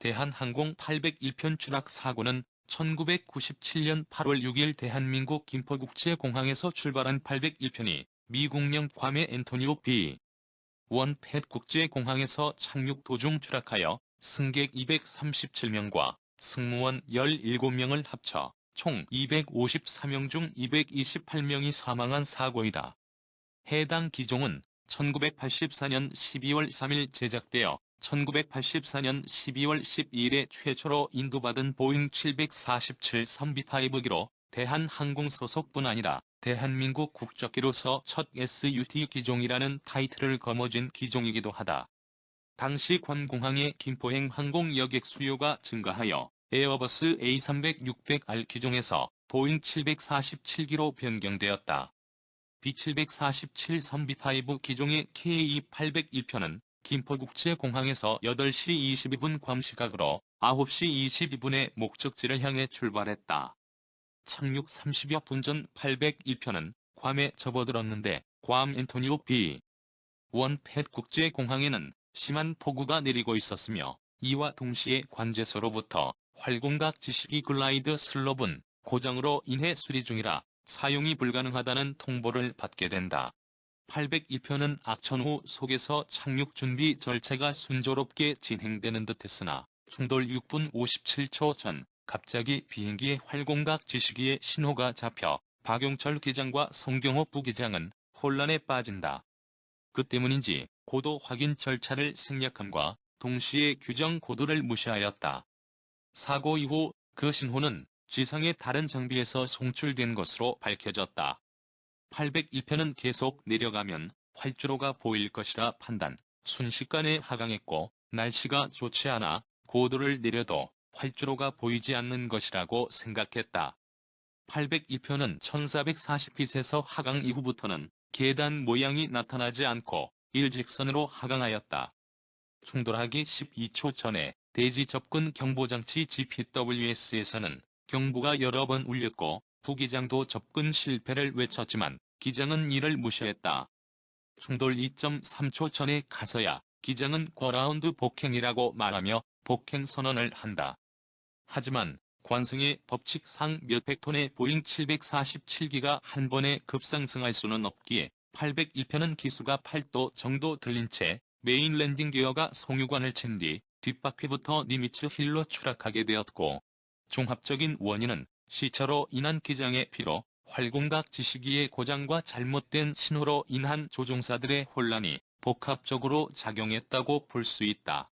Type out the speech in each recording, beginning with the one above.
대한항공 801편 추락 사고는 1997년 8월 6일 대한민국 김포국제공항에서 출발한 801편이 미국령 괌의 앤토니오 B. 원팻 국제공항에서 착륙 도중 추락하여 승객 237명과 승무원 17명을 합쳐 총 254명 중 228명이 사망한 사고이다. 해당 기종은 1984년 12월 3일 제작되어 1984년 12월 12일에 최초로 인도받은 보잉 747 3B5기로 대한항공 소속뿐 아니라 대한민국 국적기로서 첫 SUT 기종이라는 타이틀을 거머쥔 기종이기도 하다. 당시 괌공항의 김포행 항공 여객 수요가 증가하여 에어버스 A300-600R 기종에서 보잉 747기로 변경되었다. B747 3B5 기종의 KE801편은 김포국제공항에서 8시 22분 괌 시각으로 9시 22분에 목적지를 향해 출발했다. 착륙 30여 분 전 801편은 괌에 접어들었는데 괌 앤토니오 B. 원팻 국제공항에는 심한 폭우가 내리고 있었으며 이와 동시에 관제소로부터 활공각 지시기 글라이드 슬롭은 고장으로 인해 수리 중이라 사용이 불가능하다는 통보를 받게 된다. 802편은 악천 후 속에서 착륙 준비 절차가 순조롭게 진행되는 듯했으나 충돌 6분 57초 전 갑자기 비행기의 활공각 지시기에 신호가 잡혀 박용철 기장과 송경호 부기장은 혼란에 빠진다. 그 때문인지 고도 확인 절차를 생략함과 동시에 규정 고도를 무시하였다. 사고 이후 그 신호는 지상의 다른 장비에서 송출된 것으로 밝혀졌다. 801편은 계속 내려가면 활주로가 보일 것이라 판단, 순식간에 하강했고 날씨가 좋지 않아 고도를 내려도 활주로가 보이지 않는 것이라고 생각했다. 802편은 1440핏에서 하강 이후부터는 계단 모양이 나타나지 않고 일직선으로 하강하였다. 충돌하기 12초 전에 대지 접근 경보장치 GPWS에서는 경보가 여러 번 울렸고 부기장도 접근 실패를 외쳤지만 기장은 이를 무시했다. 충돌 2.3초 전에 가서야 기장은 과라운드 복행이라고 말하며 복행 선언을 한다. 하지만 관성의 법칙상 몇백 톤의 보잉 747기가 한 번에 급상승할 수는 없기에 801편은 기수가 8도 정도 들린 채 메인 랜딩 기어가 송유관을 챈 뒤 뒷바퀴부터 니미츠 힐로 추락하게 되었고, 종합적인 원인은 시차로 인한 기장의 피로, 활공각 지시기의 고장과 잘못된 신호로 인한 조종사들의 혼란이 복합적으로 작용했다고 볼 수 있다.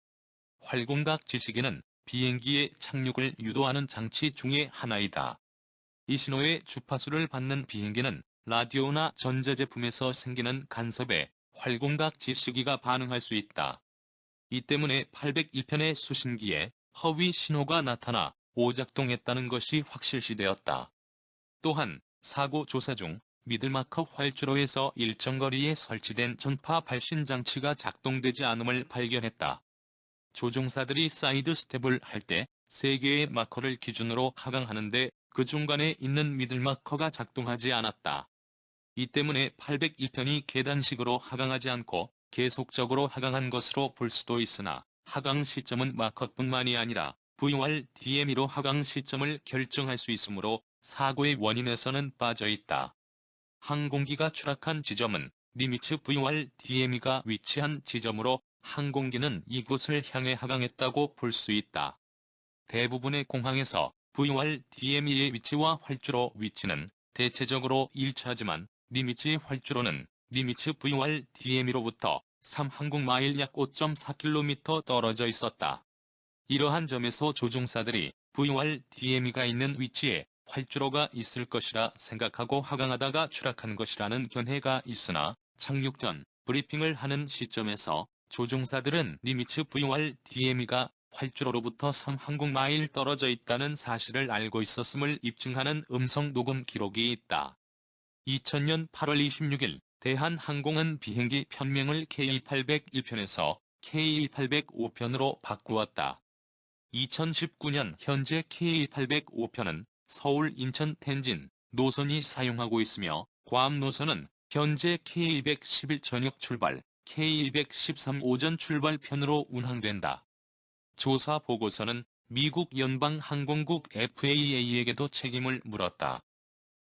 활공각 지시기는 비행기의 착륙을 유도하는 장치 중의 하나이다. 이 신호의 주파수를 받는 비행기는 라디오나 전자제품에서 생기는 간섭에 활공각 지시기가 반응할 수 있다. 이 때문에 801편의 수신기에 허위 신호가 나타나 오작동했다는 것이 확실시되었다. 또한 사고 조사 중 미들마커 활주로에서 일정 거리에 설치된 전파 발신 장치가 작동되지 않음을 발견했다. 조종사들이 사이드 스텝을 할 때 3개의 마커를 기준으로 하강하는데 그 중간에 있는 미들마커가 작동하지 않았다. 이 때문에 801편이 계단식으로 하강하지 않고 계속적으로 하강한 것으로 볼 수도 있으나 하강 시점은 마커뿐만이 아니라 VRDME로 하강 시점을 결정할 수 있으므로 사고의 원인에서는 빠져있다. 항공기가 추락한 지점은 니미츠 VRDME가 위치한 지점으로 항공기는 이곳을 향해 하강했다고 볼 수 있다. 대부분의 공항에서 VRDME의 위치와 활주로 위치는 대체적으로 일치하지만 니미츠의 활주로는 니미츠 VRDME로부터 3항공마일 약 5.4km 떨어져 있었다. 이러한 점에서 조종사들이 VRDME가 있는 위치에 활주로가 있을 것이라 생각하고 하강하다가 추락한 것이라는 견해가 있으나 착륙 전 브리핑을 하는 시점에서 조종사들은 니미츠 VRDME가 활주로로부터 3항공마일 떨어져 있다는 사실을 알고 있었음을 입증하는 음성 녹음 기록이 있다. 2000년 8월 26일 대한항공은 비행기 편명을 KE801편에서 KE805편으로 바꾸었다. 2019년 현재 KE805편은 서울, 인천, 텐진 노선이 사용하고 있으며 괌 노선은 현재 KE211 저녁 출발, KE213 오전 출발 편으로 운항된다. 조사 보고서는 미국 연방항공국 FAA에게도 책임을 물었다.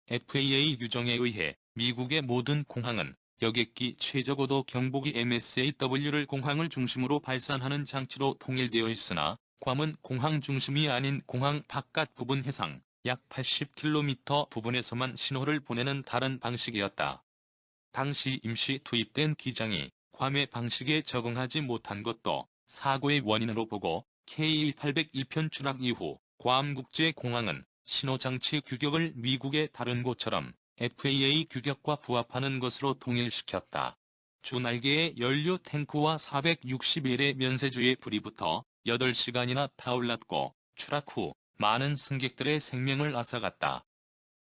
FAA 규정에 의해 미국의 모든 공항은 여객기 최저고도 경보기 MSAW를 공항을 중심으로 발산하는 장치로 통일되어 있으나 괌은 공항 중심이 아닌 공항 바깥 부분 해상 약 80km 부분에서만 신호를 보내는 다른 방식이었다. 당시 임시 투입된 기장이 괌의 방식에 적응하지 못한 것도 사고의 원인으로 보고 K1801편 추락 이후 괌국제공항은 신호장치 규격을 미국의 다른 곳처럼 FAA 규격과 부합하는 것으로 통일시켰다. 주날개의 연료 탱크와 460일의 면세주에 불이 붙어 8시간이나 타올랐고 추락 후 많은 승객들의 생명을 앗아갔다.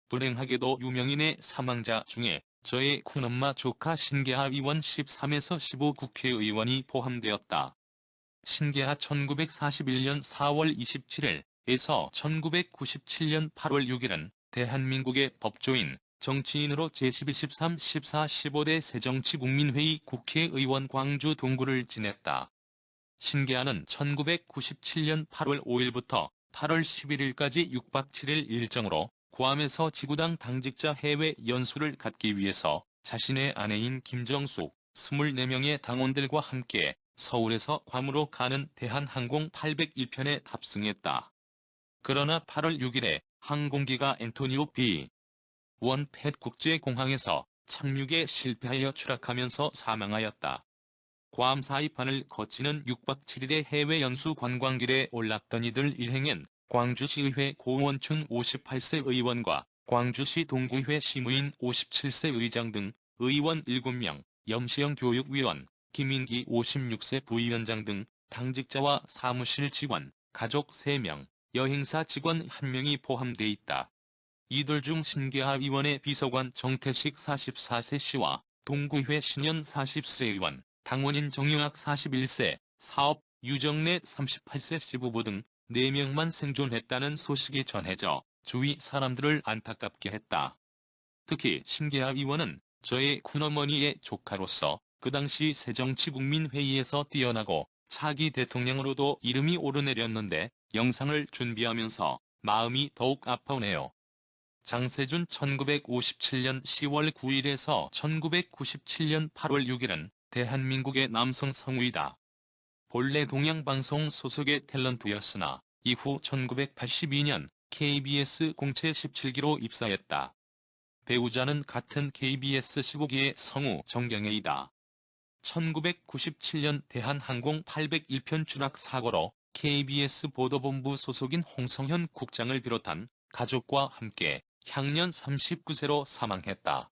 불행하게도 유명인의 사망자 중에 저의 큰엄마 조카 신계하 의원 13에서 15 국회의원이 포함되었다. 신계하 1941년 4월 27일에서 1997년 8월 6일은 대한민국의 법조인, 정치인으로 제12, 13, 14, 15대 새정치국민회의 국회의원 광주 동구를 지냈다. 신계하는 1997년 8월 5일부터 8월 11일까지 6박 7일 일정으로 괌에서 지구당 당직자 해외 연수를 갖기 위해서 자신의 아내인 김정숙, 24명의 당원들과 함께 서울에서 괌으로 가는 대한항공 801편에 탑승했다. 그러나 8월 6일에 항공기가 엔토니오 B. 원팻 국제공항에서 착륙에 실패하여 추락하면서 사망하였다. 괌 사이판을 거치는 6박 7일의 해외 연수 관광길에 올랐던 이들 일행엔 광주시의회 고원춘 58세 의원과 광주시 동구회 시무인 57세 의장 등 의원 7명, 염시영 교육위원, 김인기 56세 부위원장 등 당직자와 사무실 직원, 가족 3명, 여행사 직원 1명이 포함돼 있다. 이들 중 신계하 의원의 비서관 정태식 44세 씨와 동구회 신현 40세 의원, 당원인 정영학 41세, 사업, 유정래 38세 시부부 등 4명만 생존했다는 소식이 전해져 주위 사람들을 안타깝게 했다. 특히 신계하 의원은 저의 큰어머니의 조카로서 그 당시 새정치국민회의에서 뛰어나고 차기 대통령으로도 이름이 오르내렸는데 영상을 준비하면서 마음이 더욱 아파오네요. 장세준 1957년 10월 9일에서 1997년 8월 6일은 대한민국의 남성 성우이다. 본래 동양방송 소속의 탤런트였으나 이후 1982년 KBS 공채 17기로 입사했다. 배우자는 같은 KBS 15기의 성우 정경혜이다. 1997년 대한항공 801편 추락 사고로 KBS 보도본부 소속인 홍성현 국장을 비롯한 가족과 함께 향년 39세로 사망했다.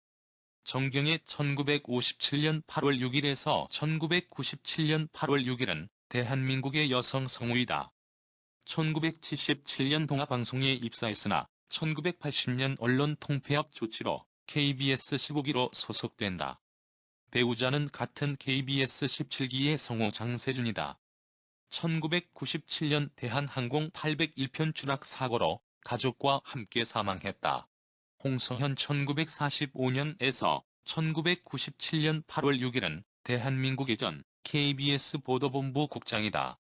정경혜 1957년 8월 6일에서 1997년 8월 6일은 대한민국의 여성 성우이다. 1977년 동아방송에 입사했으나 1980년 언론 통폐합 조치로 KBS 15기로 소속된다. 배우자는 같은 KBS 17기의 성우 장세준이다. 1997년 대한항공 801편 추락 사고로 가족과 함께 사망했다. 홍성현 1945년에서 1997년 8월 6일은 대한민국의 전 KBS 보도본부 국장이다.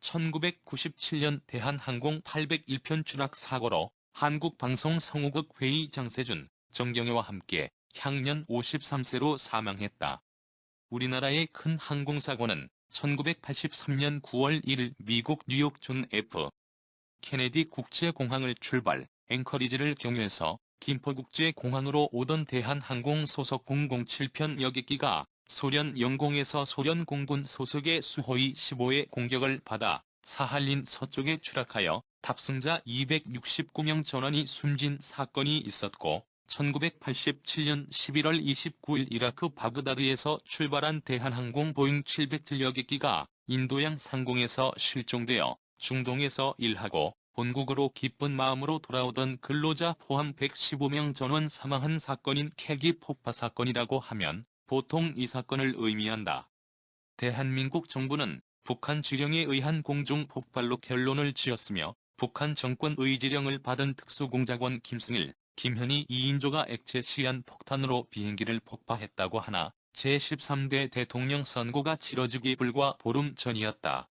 1997년 대한항공 801편 추락 사고로 한국방송성우극 회의 장세준, 정경혜와 함께 향년 53세로 사망했다. 우리나라의 큰 항공사고는 1983년 9월 1일 미국 뉴욕 존 F. 케네디 국제공항을 출발, 앵커리지를 경유해서 김포국제공항으로 오던 대한항공 소속 007편 여객기가 소련 영공에서 소련 공군 소속의 수호이 15의 공격을 받아 사할린 서쪽에 추락하여 탑승자 269명 전원이 숨진 사건이 있었고 1987년 11월 29일 이라크 바그다드에서 출발한 대한항공 보잉 707 여객기가 인도양 상공에서 실종되어 중동에서 일하고 본국으로 기쁜 마음으로 돌아오던 근로자 포함 115명 전원 사망한 사건인 캐기 폭파 사건이라고 하면 보통 이 사건을 의미한다. 대한민국 정부는 북한 지령에 의한 공중 폭발로 결론을 지었으며 북한 정권 의지령을 받은 특수공작원 김승일, 김현희 2인조가 액체 시한 폭탄으로 비행기를 폭파했다고 하나 제13대 대통령 선고가 치러지기 불과 보름 전이었다.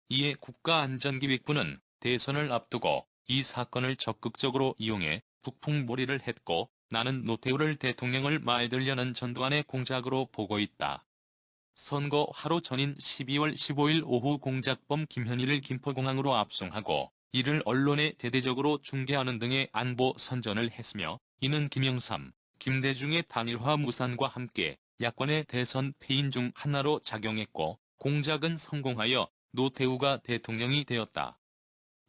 이에 국가안전기획부는 대선을 앞두고 이 사건을 적극적으로 이용해 북풍몰이를 했고 나는 노태우를 대통령을 만들려는 전두환의 공작으로 보고 있다. 선거 하루 전인 12월 15일 오후 공작범 김현희를 김포공항으로 압송하고 이를 언론에 대대적으로 중계하는 등의 안보 선전을 했으며 이는 김영삼, 김대중의 단일화 무산과 함께 야권의 대선 패인 중 하나로 작용했고 공작은 성공하여 노태우가 대통령이 되었다.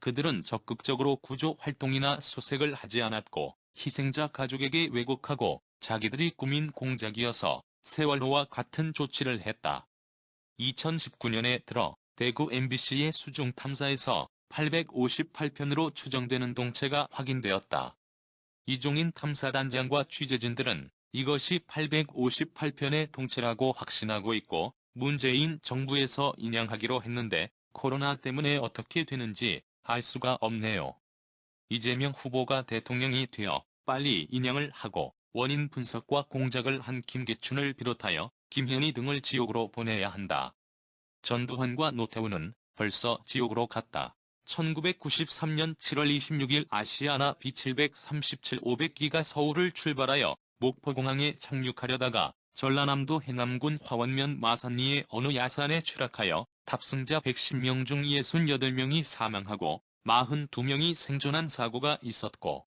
그들은 적극적으로 구조 활동이나 수색을 하지 않았고 희생자 가족에게 왜곡하고 자기들이 꾸민 공작이어서 세월호와 같은 조치를 했다. 2019년에 들어 대구 MBC의 수중 탐사에서 858편으로 추정되는 동체가 확인되었다. 이종인 탐사단장과 취재진들은 이것이 858편의 동체라고 확신하고 있고 문재인 정부에서 인양하기로 했는데 코로나 때문에 어떻게 되는지 알 수가 없네요. 이재명 후보가 대통령이 되어 빨리 인양을 하고 원인 분석과 공작을 한 김계춘을 비롯하여 김현희 등을 지옥으로 보내야 한다. 전두환과 노태우는 벌써 지옥으로 갔다. 1993년 7월 26일 아시아나 B737 500기가 서울을 출발하여 목포공항에 착륙하려다가 전라남도 해남군 화원면 마산리의 어느 야산에 추락하여 탑승자 110명 중 68명이 사망하고 42명이 생존한 사고가 있었고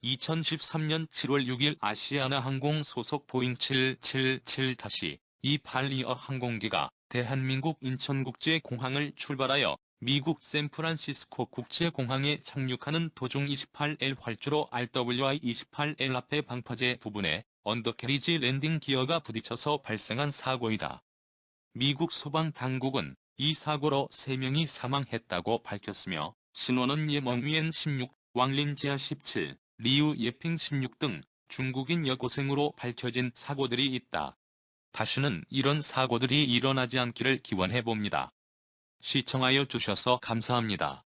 2013년 7월 6일 아시아나항공 소속 보잉 777-282어 항공기가 대한민국 인천국제공항을 출발하여 미국 샌프란시스코 국제공항에 착륙하는 도중 28L 활주로 RWI-28L 앞에 방파제 부분에 언더캐리지 랜딩 기어가 부딪혀서 발생한 사고이다. 미국 소방당국은 이 사고로 3명이 사망했다고 밝혔으며 신원은 예멍위엔 16, 왕린지하 17, 리우 예핑 16 등 중국인 여고생으로 밝혀진 사고들이 있다. 다시는 이런 사고들이 일어나지 않기를 기원해봅니다. 시청하여 주셔서 감사합니다.